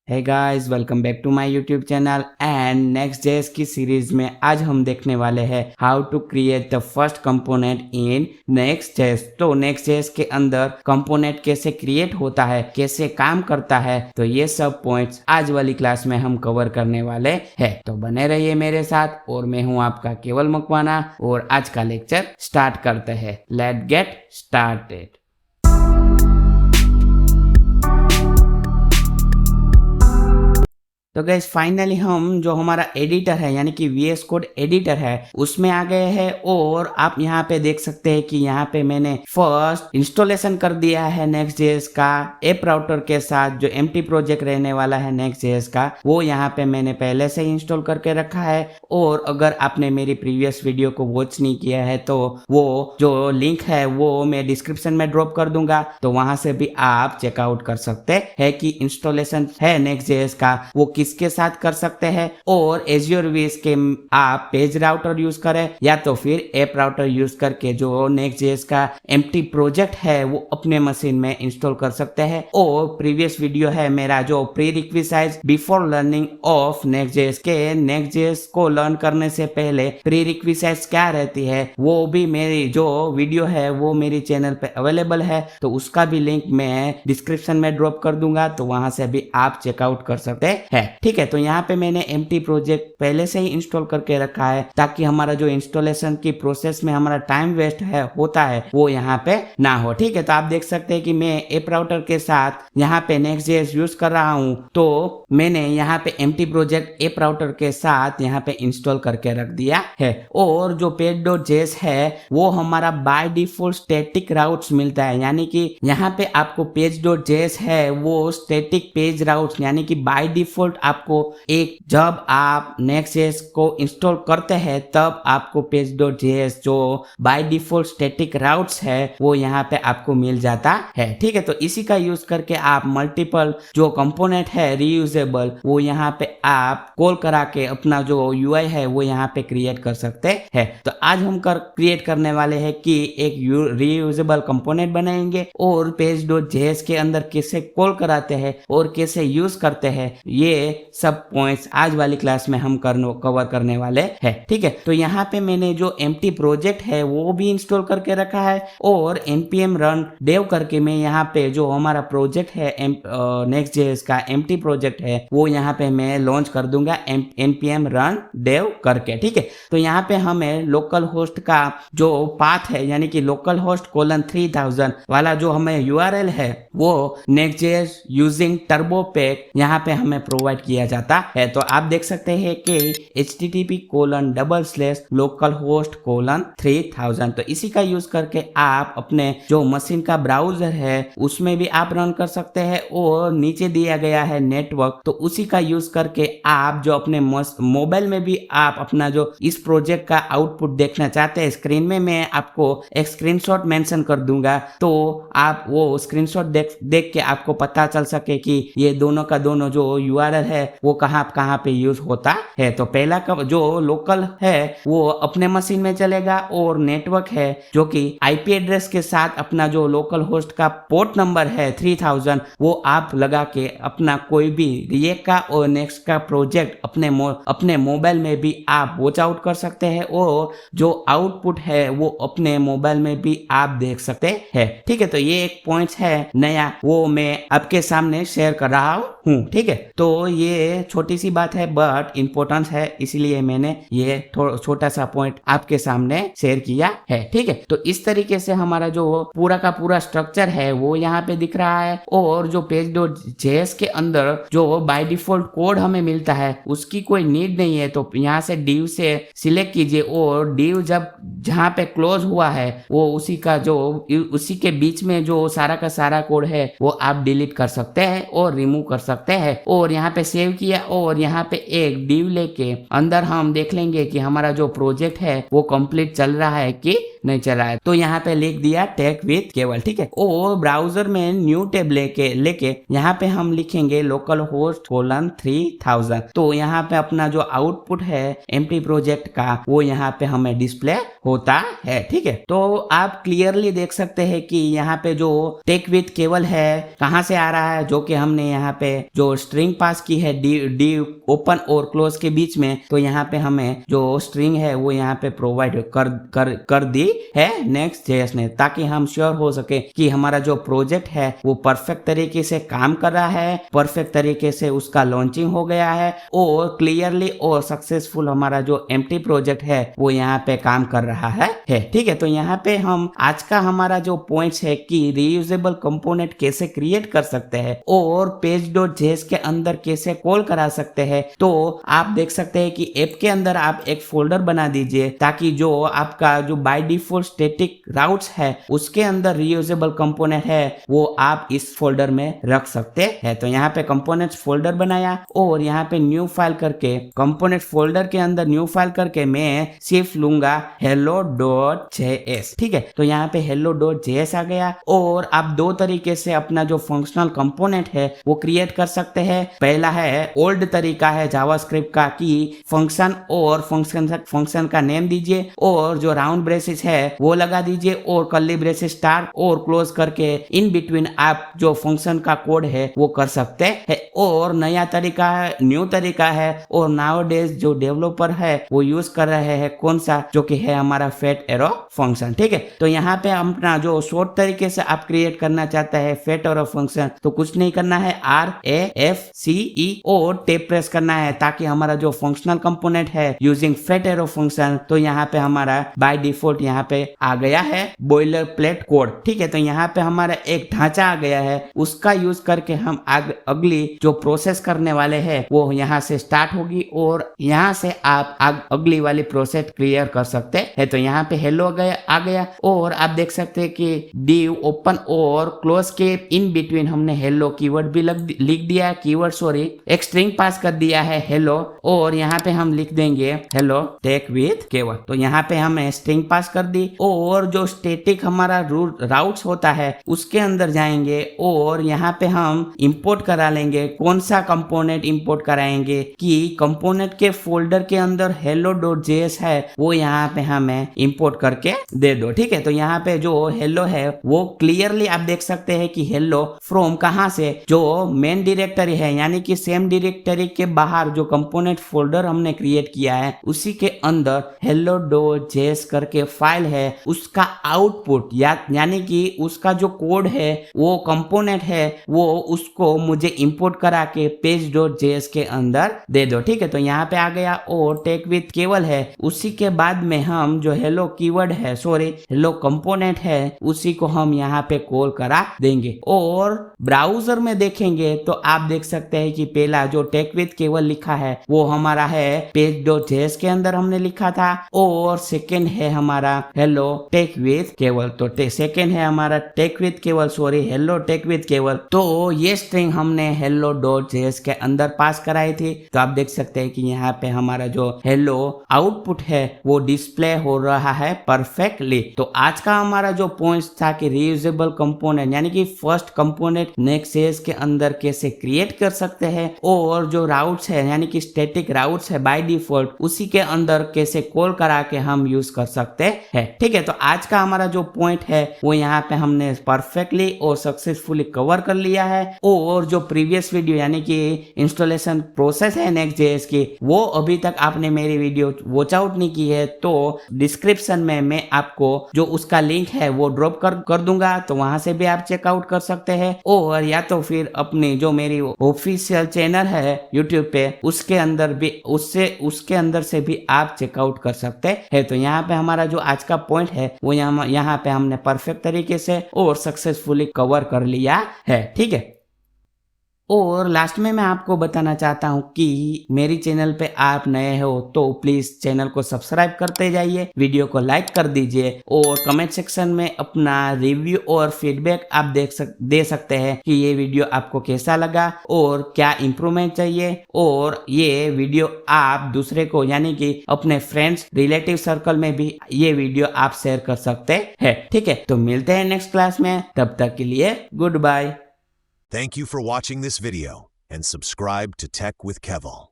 Hey guys, welcome back to my YouTube channel and next JS की series में आज हम देखने वाले हैं how to create the first component in next JS. तो नेक्स्ट जेएस के अंदर कंपोनेंट कैसे क्रिएट होता है, कैसे काम करता है, तो ये सब पॉइंट्स आज वाली क्लास में हम कवर करने वाले हैं। तो बने रहिए मेरे साथ और मैं हूं आपका केवल मकवाना और आज का लेक्चर स्टार्ट करते हैं। Let's get started. तो गैस फाइनली हम जो हमारा एडिटर है यानी कि VS कोड एडिटर है उसमें आ गए हैं और आप यहाँ पे देख सकते हैं कि यहाँ पे मैंने फर्स्ट इंस्टॉलेशन कर दिया है Next.js का ऐप राउटर के साथ। जो एम्प्टी प्रोजेक्ट रहने वाला है Next.js का वो यहाँ पे मैंने पहले से ही इंस्टॉल करके रखा है। और अगर आपने मेरी प्रीवियस वीडियो को वॉच नहीं किया है तो वो जो लिंक है वो मैं डिस्क्रिप्शन में ड्रॉप कर दूंगा, तो वहां से भी आप चेकआउट कर सकते हैं कि इंस्टॉलेशन है Next.js का वो किसके साथ कर सकते हैं। और एज्योर VS के आप पेज राउटर यूज करें या तो फिर ऐप राउटर यूज करके जो Next.js का एम्प्टी प्रोजेक्ट है वो अपने मशीन में इंस्टॉल कर सकते हैं। और प्रीवियस वीडियो है मेरा जो pre requisites before learning of Next.js के Next.js को लर्न करने से पहले प्री रिक्विजिट्स क्या रहती है वो भी मेरी जो वीडियो है वो मेरी चैनल पे अवेलेबल है, तो उसका भी लिंक मैं डिस्क्रिप्शन में ड्रॉप कर दूंगा, तो वहां से भी आप चेकआउट कर सकते हैं। ठीक है, तो यहाँ पे मैंने एम्प्टी प्रोजेक्ट पहले से ही इंस्टॉल करके रखा है ताकि हमारा जो इंस्टॉलेशन की प्रोसेस में हमारा टाइम वेस्ट है होता है वो यहाँ पे ना हो। ठीक है, तो आप देख सकते हैं कि मैं ऐप राउटर के साथ यहाँ पे Next.js यूज कर रहा हूँ, तो मैंने यहाँ पे एम्प्टी प्रोजेक्ट ऐप राउटर के साथ यहाँ पे इंस्टॉल करके रख दिया है। और जो page.js है वो हमारा बाय डिफॉल्ट स्टैटिक राउट्स मिलता है, यानी कि यहाँ पे आपको page.js है वो स्टैटिक पेज राउट्स यानी कि बाय डिफॉल्ट आपको एक जब आप Next.js को इंस्टॉल करते हैं तब आपको page.js जो बाय डिफॉल्ट स्टैटिक राउट्स है वो यहाँ पे आपको मिल जाता है। ठीक है, तो इसी का यूज करके आप मल्टीपल जो कंपोनेंट है रीयूजेबल वो यहाँ पे आप कॉल करा के अपना जो UI है वो यहाँ पे क्रिएट कर सकते हैं। तो आज हम क्रिएट करने वाले हैं कि एक रीयूजेबल कंपोनेंट बनाएंगे और page.js के अंदर कैसे कॉल कराते हैं और कैसे यूज करते हैं ये सब पॉइंट्स आज वाली क्लास में हम कवर करने वाले हैं। ठीक है, तो यहाँ पे मैंने जो एम्प्टी प्रोजेक्ट है वो भी इंस्टॉल करके रखा है और npm run dev करके मैं यहाँ पे जो हमारा प्रोजेक्ट है Next.js का एम्प्टी प्रोजेक्ट है वो यहाँ पे मैं लॉन्च कर दूंगा npm run dev करके। ठीक है, तो यहाँ पे हमें लोकल होस्ट का जो पाथ है यानी कि लोकल होस्ट :3000 वाला जो हमें URL है वो Next.js यूजिंग टर्बो पैक यहाँ पे हमें प्रोवाइड किया जाता है। तो आप देख सकते हैं कि http://localhost:3000, तो इसी का यूज करके आप अपने जो मशीन का ब्राउजर है उसमें भी आप रन कर सकते हैं। और नीचे दिया गया है नेटवर्क, तो उसी का यूज करके आप जो अपने मोबाइल में भी आप अपना जो इस प्रोजेक्ट का आउटपुट देखना चाहते हैं स्क्रीन में मैं आपको एक स्क्रीनशॉट मेंशन कर दूंगा, तो आप वो स्क्रीनशॉट देख के आपको पता चल सके कि ये दोनों का दोनों जो URL है वो कहाँ पे यूज होता है। तो पहला का जो लोकल है वो अपने मशीन में चलेगा और नेटवर्क है जो कि IP एड्रेस के साथ अपना जो लोकल होस्ट का पोर्ट नंबर है 3000 वो आप लगा के अपना कोई भी रिएक्ट का और नेक्स्ट का प्रोजेक्ट अपने मोबाइल में भी आप वॉच आउट कर सकते हैं और जो आउटपुट है वो अपने मोबाइल में भी आप देख सकते हैं। ठीक है, तो ये एक पॉइंट है नया वो मैं आपके सामने शेयर कर रहा हूँ। ठीक है, तो ये छोटी सी बात है बट इम्पोर्टेंस है, इसलिए मैंने ये छोटा सा पॉइंट आपके सामने शेयर किया है। ठीक है, तो इस तरीके से हमारा जो पूरा का पूरा स्ट्रक्चर है वो यहाँ पे दिख रहा है। और जो page.js के अंदर जो बाय डिफॉल्ट कोड हमें मिलता है उसकी कोई नीड नहीं है, तो यहाँ से div से सिलेक्ट कीजिए और div जब जहाँ पे क्लोज हुआ है वो उसी के बीच में जो सारा का सारा कोड है वो आप डिलीट कर सकते हैं और रिमूव कर सकते हैं। और यहाँ पे सेव किया और यहाँ पे एक div लेके अंदर हम देख लेंगे कि हमारा जो प्रोजेक्ट है वो कंप्लीट चल रहा है कि नहीं चला है, तो यहाँ पे लिख दिया टेक विथ केवल, ठीक है। और ब्राउजर में न्यू टैब लेके यहाँ पे हम लिखेंगे लोकल होस्ट कोलन 3000। तो यहाँ पे अपना जो आउटपुट है एम्प्टी प्रोजेक्ट का वो यहाँ पे हमें डिस्प्ले होता है, ठीक है। तो आप क्लियरली देख सकते हैं कि यहाँ पे जो टेक विथ केवल है कहाँ से आ रहा है, जो कि हमने यहाँ पे जो स्ट्रिंग पास की है डी ओपन और क्लोज के बीच में, तो यहाँ पे हमें जो स्ट्रिंग है वो यहाँ पे प्रोवाइड कर दी है नेक्स्ट जेएस ने, ताकि हम श्योर हो सके कि हमारा जो प्रोजेक्ट है वो परफेक्ट तरीके से काम कर रहा है, परफेक्ट तरीके से उसका लॉन्चिंग हो गया है और क्लियरली और सक्सेसफुल हमारा जो एम्प्टी प्रोजेक्ट है वो यहाँ पे काम कर रहा है, ठीक है। तो यहाँ पे हम आज का हमारा जो पॉइंट्स है कि रीयूजेबल कंपोनेंट कैसे क्रिएट कर सकते हैं और page.js के अंदर कैसे कॉल करा सकते हैं। तो आप देख सकते हैं कि ऐप के अंदर आप एक फोल्डर बना दीजिए ताकि जो आपका जो बाय डिफॉल्ट स्टैटिक राउट्स है उसके अंदर रीयूजेबल कंपोनेंट है वो आप इस फोल्डर में रख सकते हैं। तो यहाँ पे कंपोनेंट्स फोल्डर बनाया और यहाँ पे न्यू फाइल करके कंपोनेंट फोल्डर के अंदर न्यू फाइल करके मैं सिर्फ लूंगा hello.js, ठीक है। तो यहाँ पे hello.js आ गया और आप दो तरीके से अपना जो फंक्शनल कंपोनेंट है वो क्रिएट कर सकते हैं। पहला है ओल्ड तरीका है जावास्क्रिप्ट का कि फंक्शन और फंक्शन का नेम दीजिए और जो राउंड ब्रेसेस है वो लगा दीजिए और कर्ली ब्रेसेस स्टार्ट और क्लोज करके इन बिटवीन आप जो फंक्शन का कोड है वो कर सकते हैं। और नया तरीका है, न्यू तरीका है और नाउअडेज जो डेवलपर है वो यूज कर रहे हैं कौन सा, जो कि है हमारा फेट एरो फंक्शन, ठीक है। तो यहाँ पे अपना जो शॉर्ट तरीके से आप क्रिएट करना चाहते हैं फेट एरो फंक्शन, तो कुछ नहीं करना है, RAFCE और टैब प्रेस करना है ताकि हमारा जो फंक्शनल कंपोनेंट है यूजिंग फेट एरो फंक्शन, तो यहाँ पे हमारा बाय डिफॉल्ट यहाँ पे आ गया है बॉयलर प्लेट कोड, ठीक है। तो यहाँ पे हमारा एक ढांचा आ गया है, उसका यूज करके हम अगली जो प्रोसेस करने वाले हैं वो यहाँ से स्टार्ट होगी और यहाँ से आप अगली वाली प्रोसेस क्लियर कर सकते हैं। तो यहाँ पे हेलो आ गया और आप देख सकते हैं कि div ओपन और क्लोज के इन बिटवीन हमने हेलो कीवर्ड भी लिख दिया है, कीवर्ड सॉरी एक स्ट्रिंग पास कर दिया है हेलो और यहाँ पे हम लिख देंगे हेलो टेक विथ केवल। तो यहाँ पे हमने स्ट्रिंग पास कर दी और जो स्टैटिक हमारा राउट्स होता है उसके अंदर जाएंगे और यहाँ पे हम इंपोर्ट करा लेंगे। कौन सा कंपोनेंट इंपोर्ट कराएंगे कि कंपोनेंट के फोल्डर के अंदर hello.js है वो यहाँ पे हमें इंपोर्ट करके दे दो, ठीक है। तो यहाँ पे जो हेलो है वो क्लियरली आप देख सकते हैं कि हेलो फ्रॉम कहाँ से, जो मेन डायरेक्टरी है यानी कि सेम डायरेक्टरी के बाहर जो कंपोनेंट फोल्डर हमने क्रिएट किया है उसी के अंदर hello.js करके फाइल है, उसका आउटपुट यानी कि उसका जो कोड है वो कंपोनेंट है वो उसको मुझे इंपोर्ट करा के page.js के अंदर दे दो, ठीक है। तो यहाँ पे आ गया और टेक विथ केवल है, उसी के बाद में हम जो हेलो कीवर्ड है सॉरी हेलो कंपोनेंट है उसी को हम यहाँ पे कॉल करा देंगे। और ब्राउजर में देखेंगे तो आप देख सकते हैं कि पहला जो टेक विथ केवल लिखा है वो हमारा है page.js के अंदर हमने लिखा था और सेकेंड है हमारा हेलो टेक विथ केवल। तो सेकेंड है हमारा टेक विथ केवल सॉरी हेलो टेक विथ केवल। तो ये स्ट्रिंग हमने hello.js के अंदर पास कराई थी। तो आप देख सकते हैं कि यहाँ पे हमारा जो हेलो आउटपुट है वो डिस्प्ले हो रहा है परफेक्टली। तो आज का हमारा जो पॉइंट था कि रीयूजेबल कंपोनेंट यानी कि फर्स्ट कंपोनेंट नेक्स्ट.js के अंदर कैसे क्रिएट कर सकते हैं और जो राउट्स है यानी कि स्टैटिक राउट्स है बाय डिफॉल्ट उसी के अंदर कैसे कॉल करा के हम यूज कर सकते हैं, ठीक है। तो आज का हमारा जो पॉइंट है वो यहाँ पे हमने परफेक्टली और सक्सेसफुली कवर कर लिया है। और जो प्रीवियस वीडियो यानी कि इंस्टॉलेशन प्रोसेस है नेक्स्ट.js की वो अभी तक आपने मेरी वीडियो वॉच आउट नहीं की है तो डिस्क्रिप्शन में मैं आपको जो उसका लिंक है वो ड्रॉप कर दूंगा, तो वहां से भी आप चेकआउट कर सकते हैं। और या तो फिर अपनी जो मेरी ऑफिशियल चैनल है यूट्यूब पे उसके अंदर से भी आप चेकआउट कर सकते हैं। तो यहाँ पे हमारा जो आज का पॉइंट है वो यहाँ पे हमने परफेक्ट तरीके से और सक्सेसफुली कवर कर लिया है, ठीक है। और लास्ट में मैं आपको बताना चाहता हूँ कि मेरी चैनल पे आप नए हो तो प्लीज चैनल को सब्सक्राइब करते जाइए, वीडियो को लाइक कर दीजिए और कमेंट सेक्शन में अपना रिव्यू और फीडबैक आप दे सकते हैं कि ये वीडियो आपको कैसा लगा और क्या इम्प्रूवमेंट चाहिए, और ये वीडियो आप दूसरे को यानी कि अपने फ्रेंड्स रिलेटिव सर्कल में भी ये वीडियो आप शेयर कर सकते हैं। ठीक है, तो मिलते हैं नेक्स्ट क्लास में, तब तक के लिए goodbye. Thank you for watching this video and subscribe to Tech with Keval.